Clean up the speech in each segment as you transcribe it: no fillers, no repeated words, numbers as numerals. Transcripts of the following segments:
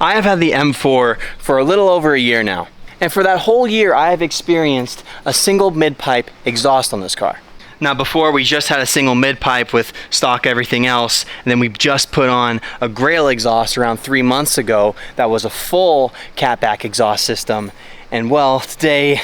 I have had the M4 for a little over a year now. And for that whole year, I have experienced a single mid-pipe exhaust on this car. Now before, we just had a single mid-pipe with stock everything else, and then we just put on a Grail exhaust around 3 months ago that was a full catback exhaust system. And well, today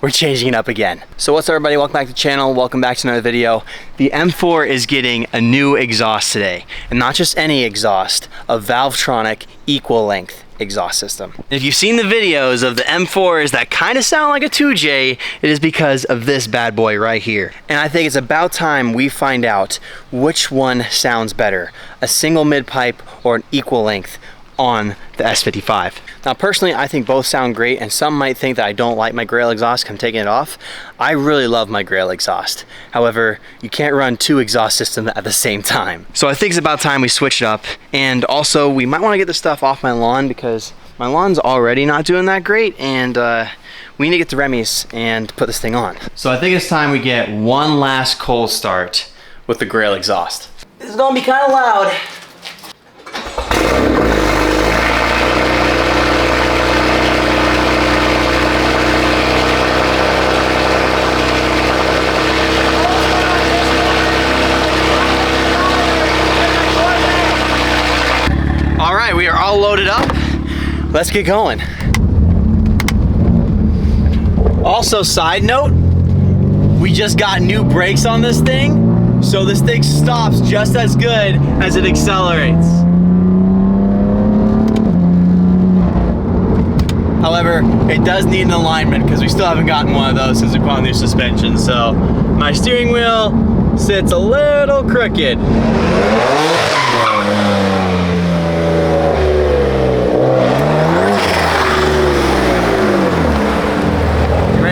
we're changing it up again. So what's up everybody, welcome back to the channel, welcome back to another video. The M4 is getting a new exhaust today, and not just any exhaust, a Valvetronic equal length exhaust system. If you've seen the videos of the M4s that kind of sound like a 2J, it is because of this bad boy right here. And I think it's about time we find out which one sounds better, a single mid-pipe or an equal length on the S55. Now personally, I think both sound great, and some might think that I don't like my Grail exhaust, I'm taking it off. I really love my Grail exhaust. However, you can't run two exhaust systems at the same time. So I think it's about time we switch it up, and also we might want to get this stuff off my lawn because my lawn's already not doing that great, and we need to get to Remy's and put this thing on. So I think it's time we get one last cold start with the Grail exhaust. This is gonna be kind of loud. We are all loaded up. Let's get going. Also, side note, we just got new brakes on this thing, so this thing stops just as good as it accelerates. However, it does need an alignment because we still haven't gotten one of those since we put on new suspension. So my steering wheel sits a little crooked.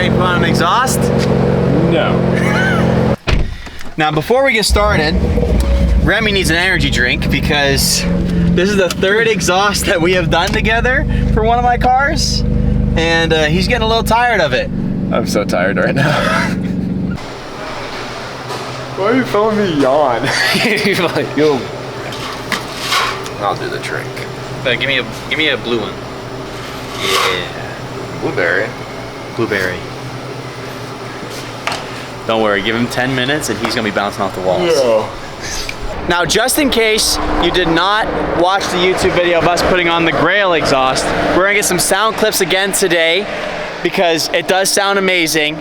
Put on an exhaust? No. Now before we get started, Remy needs an energy drink because this is the third exhaust that we have done together for one of my cars, and he's getting a little tired of it. I'm so tired right now. Why are you filming me yawn? You're like, yo. I'll do the trick. Give me a blue one. Yeah. Blueberry. Blueberry. Don't worry, give him 10 minutes and he's gonna be bouncing off the walls. No. Now, just in case you did not watch the YouTube video of us putting on the Grail exhaust, we're gonna get some sound clips again today because it does sound amazing.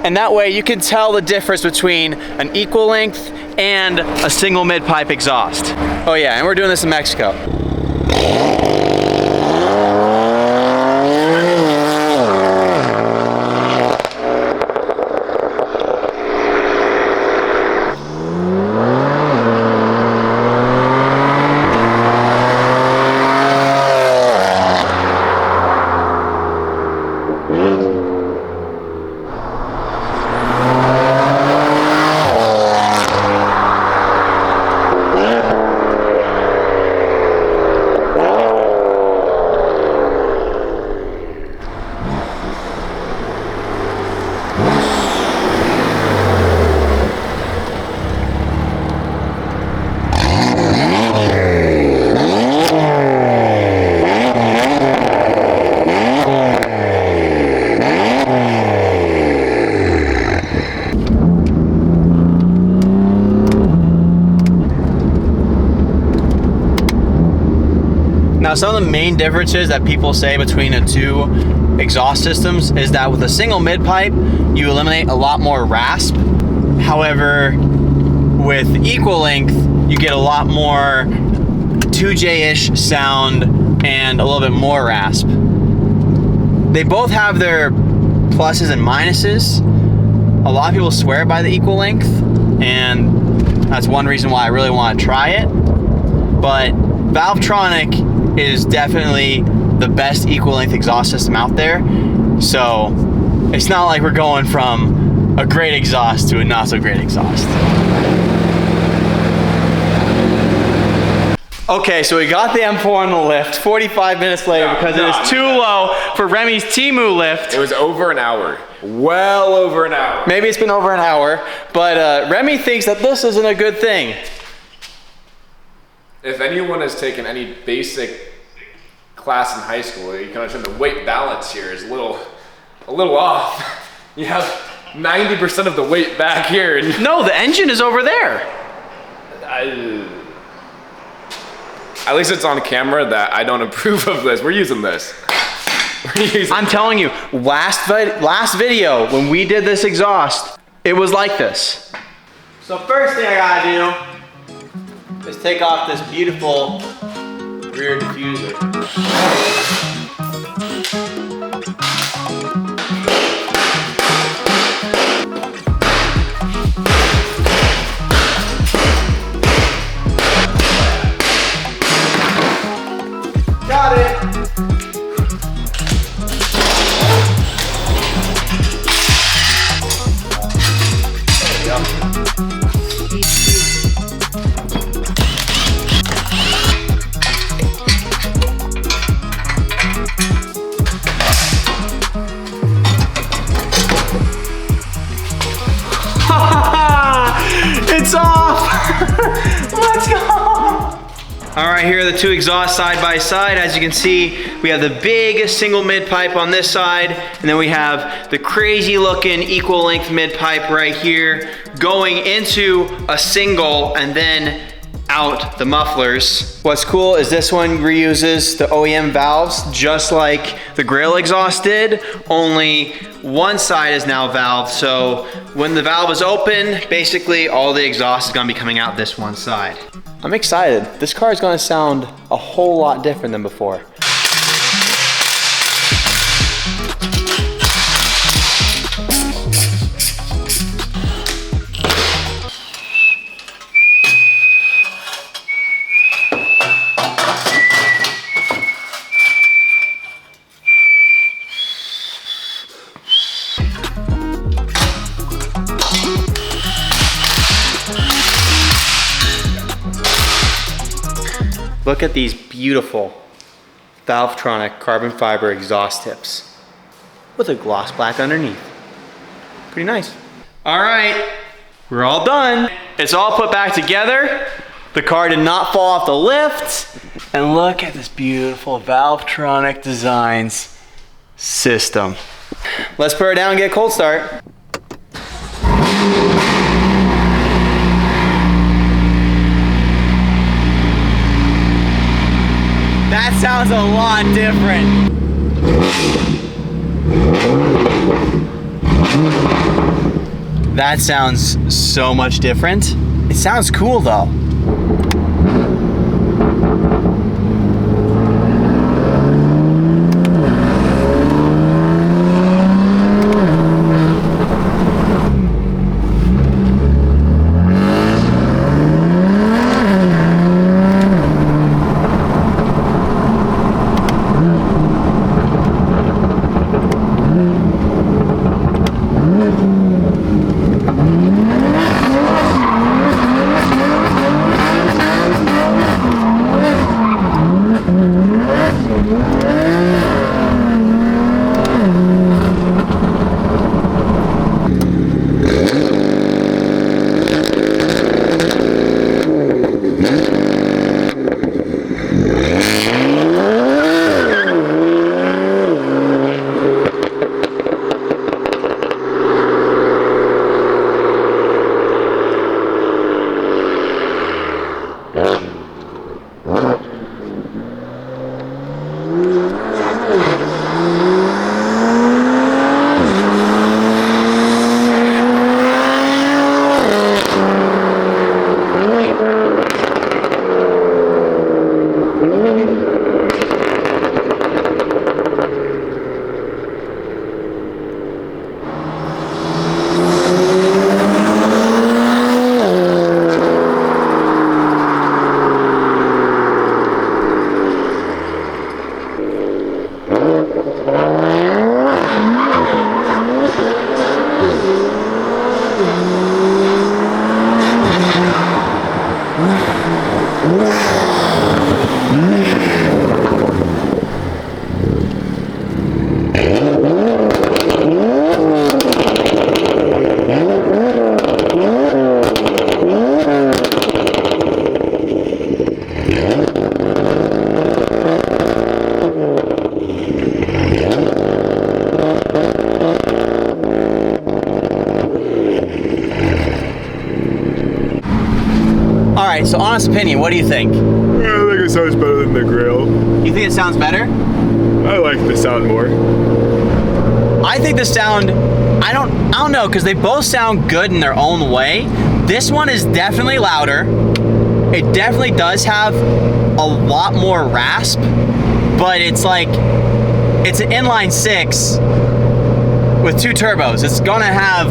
And that way you can tell the difference between an equal length and a single mid-pipe exhaust. Oh yeah, and we're doing this in Mexico. Now, some of the main differences that people say between the two exhaust systems is that with a single mid-pipe, you eliminate a lot more rasp. However, with equal length, you get a lot more 2J-ish sound and a little bit more rasp. They both have their pluses and minuses. A lot of people swear by the equal length, and that's one reason why I really want to try it. But Valvetronic is definitely the best equal length exhaust system out there. So it's not like we're going from a great exhaust to a not so great exhaust. Okay, so we got the M4 on the lift 45 minutes later because it is too low for Remy's Temu lift. It was over an hour. Well over an hour. Maybe it's been over an hour, but Remy thinks that this isn't a good thing. If anyone has taken any basic class in high school, you kind of the weight balance here is a little off. You have 90% of the weight back here. And No, the engine is over there. At least it's on camera that I don't approve of this. We're using this. I'm telling you, last video, when we did this exhaust, it was like this. So first thing I gotta do is take off this beautiful rear diffuser. Got it. It's off! Let's go! All right, here are the two exhausts side by side. As you can see, we have the big single mid pipe on this side, and then we have the crazy looking equal length mid pipe right here going into a single and then out the mufflers. What's cool is this one reuses the OEM valves just like the Grail exhaust did, only one side is now valved. So when the valve is open, basically all the exhaust is gonna be coming out this one side. I'm excited. This car is gonna sound a whole lot different than before. Look at these beautiful Valvetronic carbon fiber exhaust tips with a gloss black underneath. Pretty nice. All right, we're all done. It's all put back together. The car did not fall off the lift. And look at this beautiful Valvetronic Designs system. Let's put her down and get a cold start. That sounds a lot different. That sounds so much different. It sounds cool though. honest opinion, what do you think? I think it sounds better than the Grail. You think it sounds better? I like the sound more. I think the sound, I don't know, because they both sound good in their own way. This one is definitely louder. It definitely does have a lot more rasp, but it's like, it's an inline 6 with 2 turbos. It's gonna have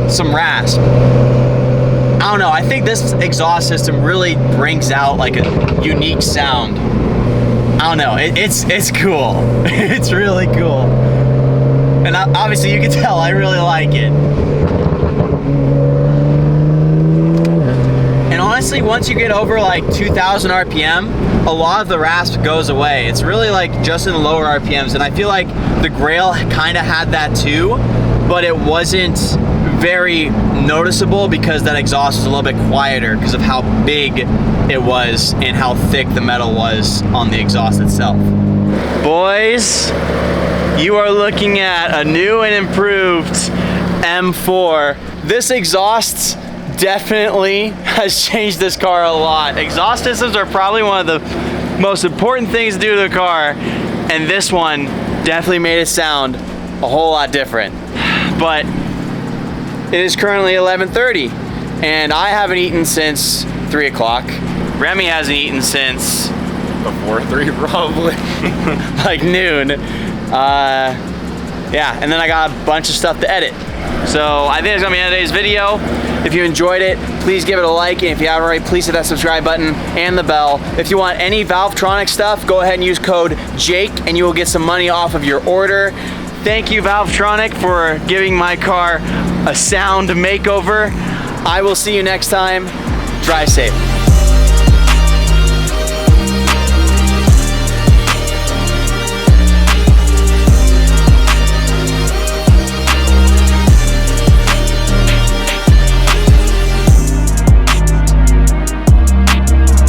some rasp. I don't know, I think this exhaust system really brings out like a unique sound. I don't know, it's cool. It's really cool. And obviously you can tell I really like it. And honestly, once you get over like 2,000 RPM, a lot of the rasp goes away. It's really like just in the lower RPMs. And I feel like the Grail kind of had that too, but it wasn't very noticeable because that exhaust was a little bit quieter because of how big it was and how thick the metal was on the exhaust itself. Boys, you are looking at a new and improved M4. This exhaust definitely has changed this car a lot. Exhaust systems are probably one of the most important things to do to the car, and this one definitely made it sound a whole lot different. But it is currently 11:30, and I haven't eaten since 3 o'clock. Remy hasn't eaten since Before 3 probably. like noon. Yeah, and then I got a bunch of stuff to edit. So I think it's gonna be the end of today's video. If you enjoyed it, please give it a like, and if you haven't already, please hit that subscribe button and the bell. If you want any Valvetronic stuff, go ahead and use code JAKE and you will get some money off of your order. Thank you, Valvetronic, for giving my car a sound makeover. I will see you next time. Drive safe.